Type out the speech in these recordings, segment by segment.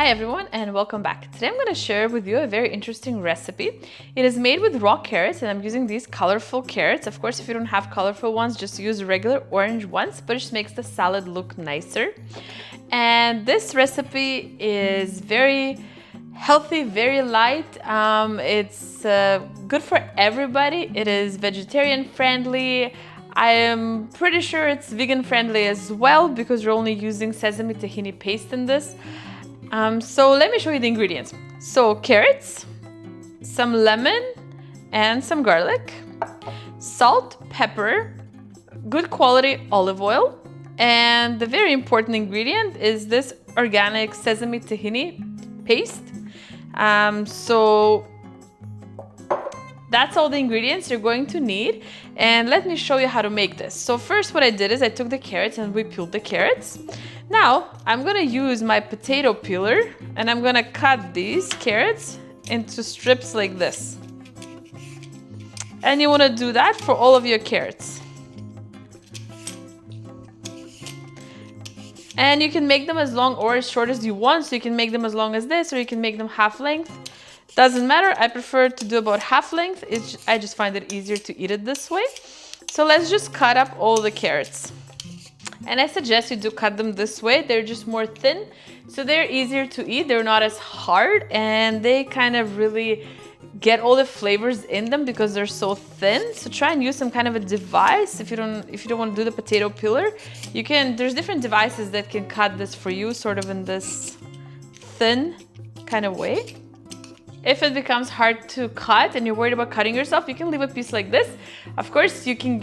Hi everyone and welcome back. Today I'm going to share with you a very interesting recipe. It is made with raw carrots and I'm using these colorful carrots. Of course, if you don't have colorful ones, just use regular orange ones, but it just makes the salad look nicer. And this recipe is very healthy, very light. It's good for everybody. It is vegetarian friendly. I am pretty sure it's vegan friendly as well because you're only using sesame tahini paste in this. So let me show you the ingredients. So carrots, some lemon and some garlic, salt, pepper, good quality olive oil, and the very important ingredient is this organic sesame tahini paste. So that's all the ingredients you're going to need. And let me show you how to make this. So first what I did is I took the carrots and we peeled the carrots. Now I'm gonna use my potato peeler and I'm gonna cut these carrots into strips like this. And you wanna do that for all of your carrots. And you can make them as long or as short as you want. So you can make them as long as this or you can make them half length. Doesn't matter, I prefer to do about half length. I just find it easier to eat it this way. So let's just cut up all the carrots. And I suggest you do cut them this way. They're just more thin, so they're easier to eat. They're not as hard and they kind of really get all the flavors in them because they're so thin. So try and use some kind of a device. If you don't want to do the potato peeler, there's different devices that can cut this for you, sort of in this thin kind of way. If it becomes hard to cut and you're worried about cutting yourself, you can leave a piece like this. Of course, you can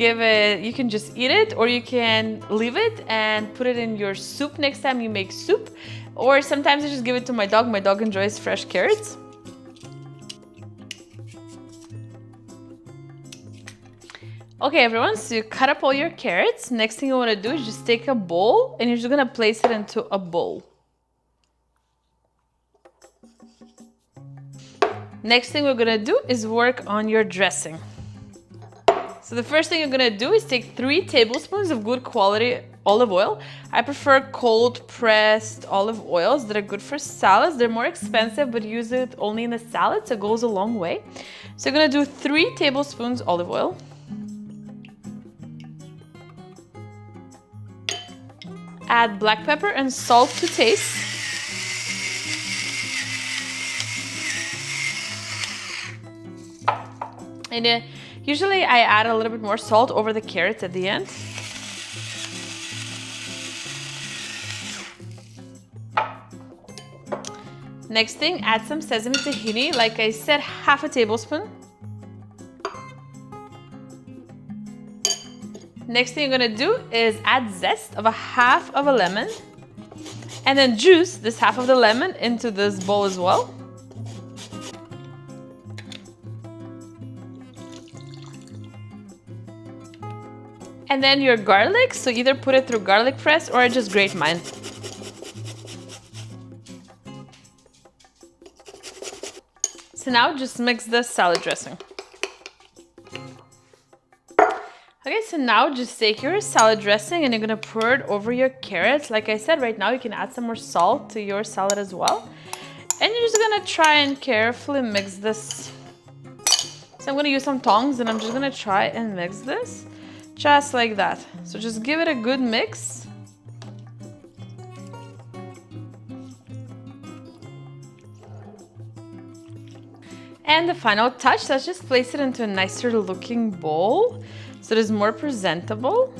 just eat it, or you can leave it and put it in your soup next time you make soup. Or sometimes I just give it to my dog. My dog enjoys fresh carrots. Okay, everyone, so you cut up all your carrots. Next thing you want to do is just take a bowl and you're just going to place it into a bowl. Next thing we're gonna do is work on your dressing. So the first thing you're gonna do is take 3 tablespoons of good quality olive oil. I prefer cold pressed olive oils that are good for salads. They're more expensive, but use it only in the salad, so it goes a long way. So you're gonna do 3 tablespoons olive oil. Add black pepper and salt to taste. And usually I add a little bit more salt over the carrots at the end. Next thing, add some sesame tahini. Like I said, half a tablespoon. Next thing you're gonna do is add zest of a half of a lemon. And then juice this half of the lemon into this bowl as well. And then your garlic, so either put it through garlic press or just grate mine. So now just mix the salad dressing. Okay, so now just take your salad dressing and you're gonna pour it over your carrots. Like I said, right now you can add some more salt to your salad as well. And you're just gonna try and carefully mix this. So I'm gonna use some tongs and I'm just gonna try and mix this. Just like that. So just give it a good mix. And the final touch, let's just place it into a nicer looking bowl so it is more presentable.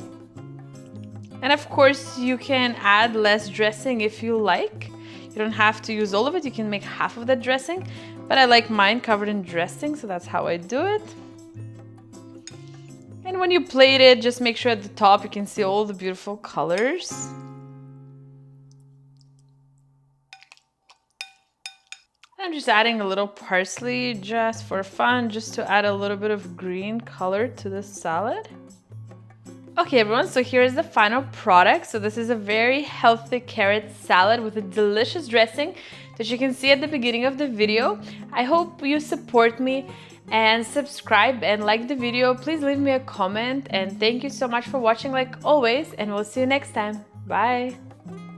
And of course, you can add less dressing if you like. You don't have to use all of it. You can make half of that dressing, but I like mine covered in dressing, so that's how I do it. And when you plate it, just make sure at the top you can see all the beautiful colors. I'm just adding a little parsley just for fun, just to add a little bit of green color to the salad. Okay everyone, so here's the final product. So this is a very healthy carrot salad with a delicious dressing that you can see at the beginning of the video. I hope you support me and subscribe and like the video. Please leave me a comment and thank you so much for watching like always, and we'll see you next time. Bye!